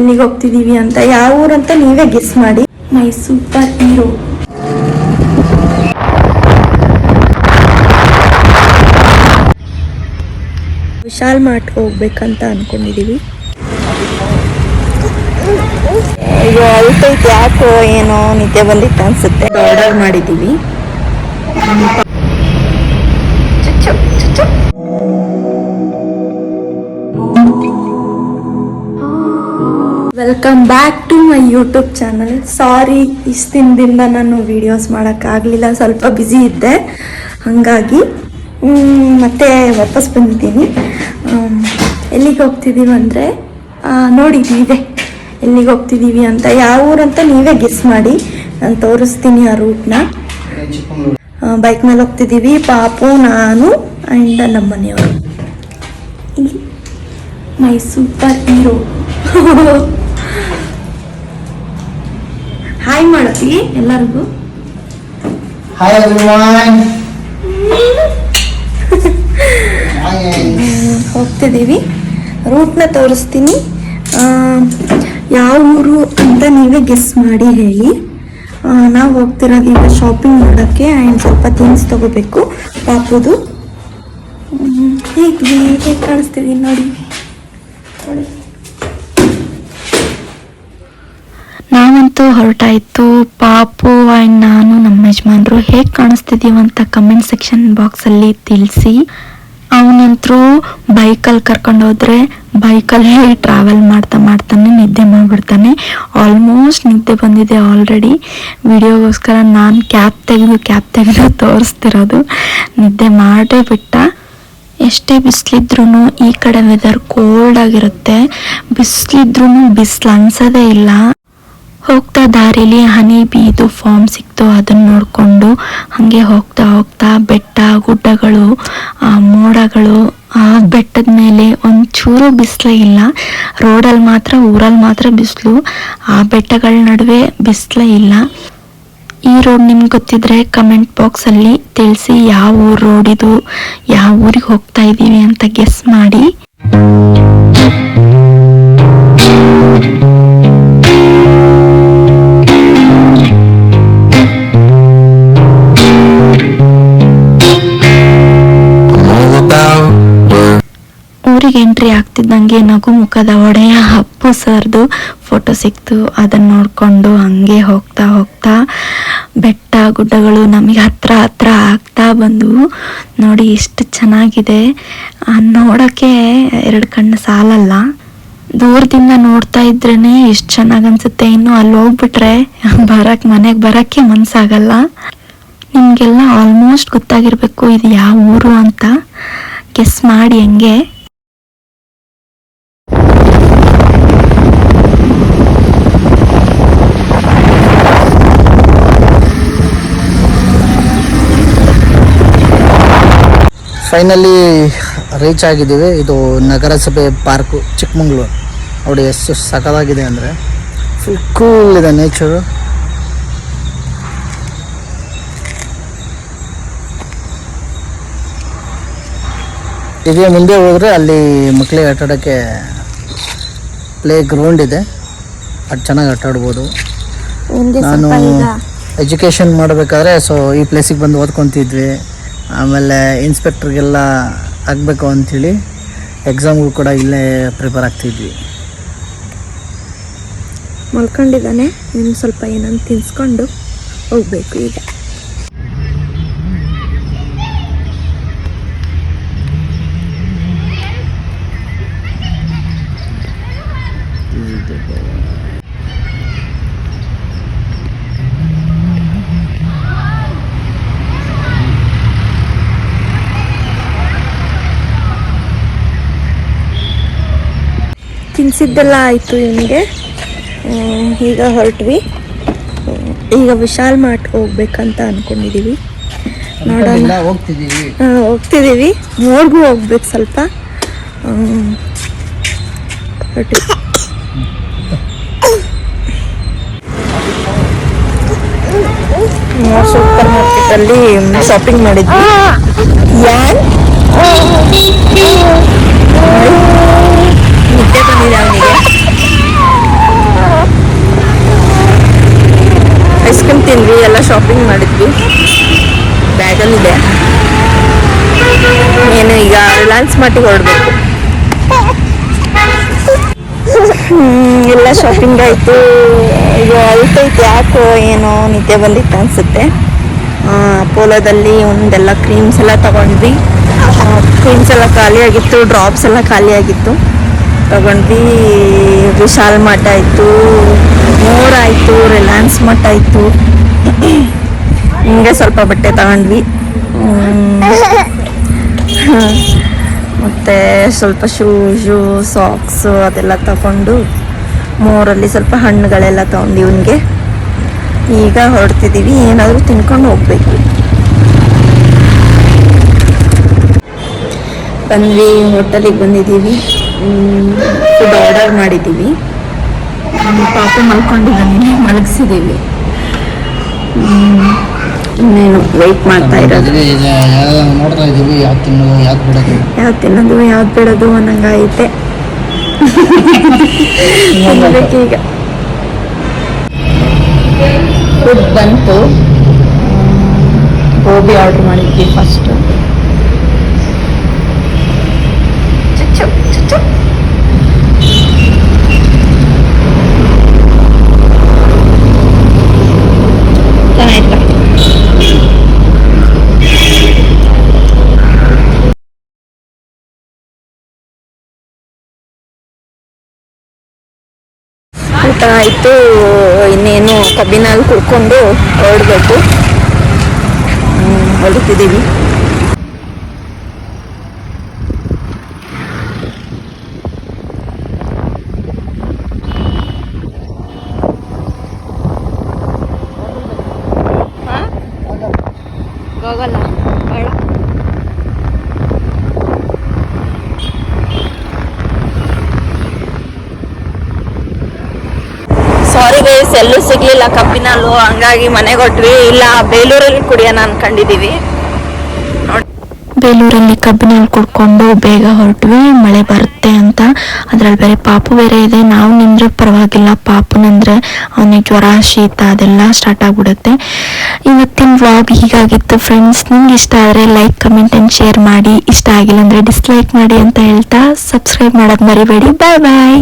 ಎಲ್ಲಿಗೆ ಹೋಗ್ತಿದೀವಿ ಅಂತ. ಯಾವ ಊರಂತ ನೀವೇ ಗೆಸ್ ಮಾಡಿ. ಮೈ ಸೂಪರ್ ಹೀರೋ. ವಿಶಾಲ್ ಮಾರ್ಟ್ ಹೋಗ್ಬೇಕಂತ ಅನ್ಕೊಂಡಿದೀವಿ. ಅಯ್ಯೋ ಅಲ್ತೈತೆ, ಯಾಕೋ ಏನೋ ನಿದ್ದೆ ಬಂದಿತ್ತು ಅನ್ಸುತ್ತೆ. ಆರ್ಡರ್ ಮಾಡಿದ್ದೀವಿ. Welcome back to my YouTube channel. Sorry, ಇಷ್ಟು ದಿನದಿಂದ ನಾನು ವಿಡಿಯೋಸ್ ಮಾಡೋಕ್ಕಾಗಲಿಲ್ಲ, ಸ್ವಲ್ಪ ಬ್ಯುಸಿ ಇದ್ದೆ. ಹಾಗಾಗಿ ಮತ್ತೆ ವಾಪಸ್ ಬಂದಿದ್ದೀನಿ. ಎಲ್ಲಿಗೆ ಹೋಗ್ತಿದ್ದೀವಿ ಅಂದರೆ ನೋಡಿದ್ದೀವಿ ಎಲ್ಲಿಗೆ ಹೋಗ್ತಿದ್ದೀವಿ ಅಂತ. ಯಾವ ಊರಂತ ನೀವೇ ಗೆಸ್ ಮಾಡಿ. ನಾನು ತೋರಿಸ್ತೀನಿ ಆ ರೂಟ್ನ. ಬೈಕ್ ಮೇಲೆ ಹೋಗ್ತಿದ್ದೀವಿ, ಪಾಪು, ನಾನು ಆ್ಯಂಡ್ ನಮ್ಮ ಮನೆಯವರು. ಇಲ್ಲಿ ಮೈ ಸೂಪರ್ ಹೀರೋ. ಹಾಯ್ ಮಾಡತ್ತಿ ಎಲ್ಲರಿಗೂ. Hi everyone. ಹೋಗ್ತಿದ್ದೀವಿ. ರೂಟ್ನ ತೋರಿಸ್ತೀನಿ. ಯಾವ ಊರು ಅಂತ ನೀವೇ ಗೆಸ್ ಮಾಡಿ ಹೇಳಿ. ನಾವು ಹೋಗ್ತಿರೋದು ಈಗ ಶಾಪಿಂಗ್ ಮಾಡೋಕ್ಕೆ ಆ್ಯಂಡ್ ಸ್ವಲ್ಪ ಥಿಂಗ್ಸ್ ತಗೋಬೇಕು ಪಾಪುದು. ಹೇಗೆ ಕಾಣಿಸ್ತಿದ್ದೀನಿ ನೋಡಿ. ನಾವಂತೂ ಹೊರಟಾಯ್ತು. ಪಾಪು ಆ್ಯಂಡ್ ನಾನು, ನಮ್ಮ ಯಜಮಾನ್ರು ಹೇಗೆ ಕಾಣಿಸ್ತಿದ್ದೀವಂತ ಕಮೆಂಟ್ ಸೆಕ್ಷನ್ ಬಾಕ್ಸಲ್ಲಿ ತಿಳಿಸಿ. ಅವನಂತರೂ ಬೈಕಲ್ಲಿ ಕರ್ಕೊಂಡೋದ್ರೆ ಬೈಕಲ್ಲಿ ಟ್ರಾವೆಲ್ ಮಾಡ್ತಾನೆ ನಿದ್ದೆ ಮಾಡಿಬಿಡ್ತಾನೆ. ಆಲ್ಮೋಸ್ಟ್ ನಿದ್ದೆ ಬಂದಿದೆ ಆಲ್ರೆಡಿ. ವಿಡಿಯೋಗೋಸ್ಕರ ನಾನು ಕ್ಯಾಪ್ ತೆಗೆದು ತೋರಿಸ್ತಿರೋದು. ನಿದ್ದೆ ಮಾಡೇ ಬಿಟ್ಟ. ಎಷ್ಟೇ ಬಿಸಿಲಿದ್ರೂ ಈ ಕಡೆ ವೆದರ್ ಕೋಲ್ಡ್ ಆಗಿರುತ್ತೆ. ಬಿಸಿಲಿದ್ರೂ ಬಿಸಿಲು ಅನ್ಸೋದೇ ಇಲ್ಲ. ಹೋಗ್ತಾ ದಾರಿಲಿ ಹನಿ ಬೀದು ಫಾರ್ಮ್ ಸಿಕ್ತು, ಅದನ್ನ ನೋಡಿಕೊಂಡು ಹಾಗೆ ಹೋಗ್ತಾ ಬೆಟ್ಟ ಗುಡ್ಡಗಳು, ಮೋಡಗಳು. ಆ ಬೆಟ್ಟದ ಮೇಲೆ ಒಂಚೂರು ಬಿಸಿಲೇ ಇಲ್ಲ. ಊರಲ್ಲಿ ಮಾತ್ರ ಬಿಸಿಲು. ಆ ಬೆಟ್ಟಗಳ ನಡುವೆ ಬಿಸಿಲೇ ಇಲ್ಲ. ಈ ರೋಡ್ ನಿಮ್ಗೆ ಗೊತ್ತಿದ್ರೆ ಕಮೆಂಟ್ ಬಾಕ್ಸಲ್ಲಿ ತಿಳಿಸಿ. ಯಾವ ಊರು ರೋಡ್ ಇದು, ಯಾವ ಊರಿಗೆ ಹೋಗ್ತಾ ಇದ್ದೀವಿ ಅಂತ ಗೆಸ್ ಮಾಡಿ. ಊರಿಗೆ ಎಂಟ್ರಿ ಆಗ್ತಿದ್ದಂಗೆ ನಗು ಮುಖದ ಒಡೆಯ ಅಪ್ಪು ಸರ್ದು ಫೋಟೋ ಸಿಕ್ತು. ಅದನ್ನ ನೋಡ್ಕೊಂಡು ಹಂಗೆ ಹೋಗ್ತಾ ಬೆಟ್ಟ ಗುಡ್ಡಗಳು ನಮಗೆ ಹತ್ರ ಆಗ್ತಾ ಬಂದವು. ನೋಡಿ ಎಷ್ಟು ಚೆನ್ನಾಗಿದೆ. ನೋಡೋಕ್ಕೆ ಎರಡು ಕಣ್ಣು ಸಾಲಲ್ಲ. ದೂರದಿಂದ ನೋಡ್ತಾ ಇದ್ರೇನೆ ಎಷ್ಟು ಚೆನ್ನಾಗಿ ಅನ್ಸುತ್ತೆ. ಇನ್ನು ಅಲ್ಲಿ ಹೋಗ್ಬಿಟ್ರೆ ಮನೆಗೆ ಬರೋಕ್ಕೆ ಮನ್ಸಾಗಲ್ಲ. ನಿಮಗೆಲ್ಲ ಆಲ್ಮೋಸ್ಟ್ ಗೊತ್ತಾಗಿರ್ಬೇಕು ಇದು ಯಾವ ಊರು ಅಂತ. ಗೆಸ್ ಮಾಡಿ ಹೆಂಗೆ. ಫೈನಲಿ ರೀಚ್ ಆಗಿದ್ದೀವಿ. ಇದು ನಗರಸಭೆ ಪಾರ್ಕು, ಚಿಕ್ಕಮಂಗ್ಳೂರು. ನೋಡಿ ಎಷ್ಟು ಸಖತ್ತಾಗಿದೆ ಅಂದರೆ, ಫುಲ್ ಕೂಲ್ ಇದೆ ನೇಚರು. ಇದೇ ಮುಂದೆ ಹೋದರೆ ಅಲ್ಲಿ ಮಕ್ಕಳಿಗೆ ಆಟಾಡೋಕ್ಕೆ ಪ್ಲೇ ಗ್ರೌಂಡ್ ಇದೆ. ಅದು ಚೆನ್ನಾಗಿ ಆಟಾಡ್ಬೋದು. ನಾನು ಎಜುಕೇಷನ್ ಮಾಡಬೇಕಾದ್ರೆ ಈ ಪ್ಲೇಸಿಗೆ ಬಂದು ಓದ್ಕೊತಿದ್ವಿ. ಆಮೇಲೆ ಇನ್ಸ್ಪೆಕ್ಟ್ರಿಗೆಲ್ಲ ಆಗಬೇಕು ಅಂಥೇಳಿ ಎಕ್ಸಾಮ್ಗಳು ಕೂಡ ಇಲ್ಲೇ ಪ್ರಿಪೇರ್ ಆಗ್ತಿದ್ವಿ. ಮಲ್ಕೊಂಡಿದ್ದಾನೆ. ಇನ್ನು ಸ್ವಲ್ಪ ಏನಂತ ತಿನ್ಸ್ಕೊಂಡು ಹೋಗ್ಬೇಕು ಈಗ. ತಿನ್ಸಿದ್ದೆಲ್ಲ ಆಯಿತು ಇವನಿಗೆ. ಈಗ ಹೊರಟ್ವಿ. ಈಗ ವಿಶಾಲ್ ಮಾರ್ಟ್ ಹೋಗ್ಬೇಕಂತ ಅನ್ಕೊಂಡಿದೀವಿ. ನೋಡೋಣ. ಹೋಗ್ತಿದ್ದೀವಿ. ನೋಡ್ಗೂ ಹೋಗ್ಬೇಕು ಸ್ವಲ್ಪ. ಸೂಪರ್ ಮಾರ್ಕೆಟ್ ಅಲ್ಲಿ ಶಾಪಿಂಗ್ ಮಾಡಿದ್ವಿ. ನಿದ್ದೆ ಬಂದಿದೆ ಅವನಿಗೆ. ರಿಲಯನ್ಸ್ ಮಾರ್ಟಿಗೆ ಹೊರಡ್ಬೇಕು. ಎಲ್ಲ ಶಾಪಿಂಗ್ ಆಯಿತು. ಈಗ ಅಳ್ತೈತೆ, ಯಾಕೋ ಏನೋ ನಿದ್ದೆ ಬಂದಿತ್ತು ಅನಿಸುತ್ತೆ. ಅಪೋಲೋದಲ್ಲಿ ಒಂದೆಲ್ಲ ಕ್ರೀಮ್ಸ್ ಎಲ್ಲ ತಗೊಂಡ್ವಿ. ಕ್ರೀಮ್ಸ್ ಎಲ್ಲ ಖಾಲಿಯಾಗಿತ್ತು, ಡ್ರಾಪ್ಸ್ ಎಲ್ಲ ಖಾಲಿಯಾಗಿತ್ತು. ತಗೊಂಡ್ವಿ. ವಿಶಾಲ್ ಮಠ ಆಯಿತು, ಮೋರ್ ಆಯಿತು, ರಿಲಯನ್ಸ್ ಮಠ ಆಯಿತು. ಹಿಂಗೆ ಸ್ವಲ್ಪ ಬಟ್ಟೆ ತಗೊಂಡ್ವಿ. ಮತ್ತು ಸ್ವಲ್ಪ ಶೂಸು ಸಾಕ್ಸು ಅದೆಲ್ಲ ತಗೊಂಡು ಮೋರಲ್ಲಿ ಸ್ವಲ್ಪ ಹಣ್ಣುಗಳೆಲ್ಲ ತಗೊಂಡು ಇವನಿಗೆ ಈಗ ಹೊರಡ್ತಿದ್ದೀವಿ. ಏನಾದರೂ ತಿನ್ಕೊಂಡು ಹೋಗ್ಬೇಕು. ಬಂದ್ವಿ, ಹೋಟೆಲಿಗೆ ಬಂದಿದ್ದೀವಿ. ಫುಡ್ ಆರ್ಡರ್ ಮಾಡಿದ್ದೀವಿ. ಪಾಪ ಮಲ್ಕೊಂಡಿದ್ದಾನೆ, ಮಲಗಿಸಿದ್ದೀವಿ. ಇನ್ನೇನು ವೆಯ್ಟ್ ಮಾಡ್ತಾ ಇರೋದು. ನೋಡ್ತಾ ಇದ್ದೀವಿ ಯಾವ್ದು ತಿನ್ನೋದು ಯಾವ್ದು ಬಿಡೋದು, ಯಾವ್ದು ತಿನ್ನೋದು ಯಾವ್ದು ಬಿಡೋದು ಅನ್ನಂಗೈತೆ. ಈಗ ಫುಡ್ ಬಂತು. ಗೋಬಿ ಆರ್ಡರ್ ಮಾಡಿದ್ವಿ ಫಸ್ಟು. ಚುಚ್ಚು ಚುಚ್ಚು. ಚೆನ್ನಾಯ್ತಾ? ಊಟ ಆಯಿತು. ಇನ್ನೇನು ಕಬ್ಬಿನಲ್ಲಿ ಕುಡ್ಕೊಂಡು ಹೊರಡ್ಬೇಕು. ಹೊರಡ್ತಿದ್ದೀವಿ. ಹೋಗಲ್ಲ ಬೇಡ. ಸಾರಿ ಗೈಸ್, ಎಲ್ಲೂ ಸಿಗ್ಲಿಲ್ಲ ಕಬ್ಬಿನಲ್ಲು, ಹಂಗಾಗಿ ಮನೆಗೆ ಹೊಟ್ವಿ. ಇಲ್ಲ ಬೇಲೂರಲ್ಲಿ ಕುಡಿಯೋಣ ಅನ್ಕೊಂಡಿದೀವಿ. ಬೇಲೂರಲ್ಲಿ ಕಬ್ಬಿನಲ್ಲಿ ಕುಡ್ಕೊಂಡು ಬೇಗ ಹೊರಟ್ವಿ, ಮಳೆ ಬರುತ್ತೆ ಅಂತ. ಅದ್ರಲ್ಲಿ ಬೇರೆ ಪಾಪು ಬೇರೆ ಇದೆ. ನಾವು ನಿಂದ್ರೆ ಪರವಾಗಿಲ್ಲ, ಪಾಪುನಂದ್ರೆ ಅವನಿಗೆ ಜ್ವರ ಶೀತ ಅದೆಲ್ಲ ಸ್ಟಾರ್ಟ್ ಆಗ್ಬಿಡುತ್ತೆ. ಇವತ್ತಿನ ವ್ಲಾಗ್ ಹೀಗಾಗಿತ್ತು ಫ್ರೆಂಡ್ಸ್. ನಿಮ್ಗೆ ಇಷ್ಟ ಆದರೆ ಲೈಕ್ ಕಮೆಂಟ್ ಆ್ಯಂಡ್ ಶೇರ್ ಮಾಡಿ. ಇಷ್ಟ ಆಗಿಲ್ಲ ಅಂದರೆ ಡಿಸ್ಲೈಕ್ ಮಾಡಿ ಅಂತ ಹೇಳ್ತಾ ಸಬ್ಸ್ಕ್ರೈಬ್ ಮಾಡೋದು ಮರಿಬೇಡಿ. ಬಾಯ್ ಬಾಯ್.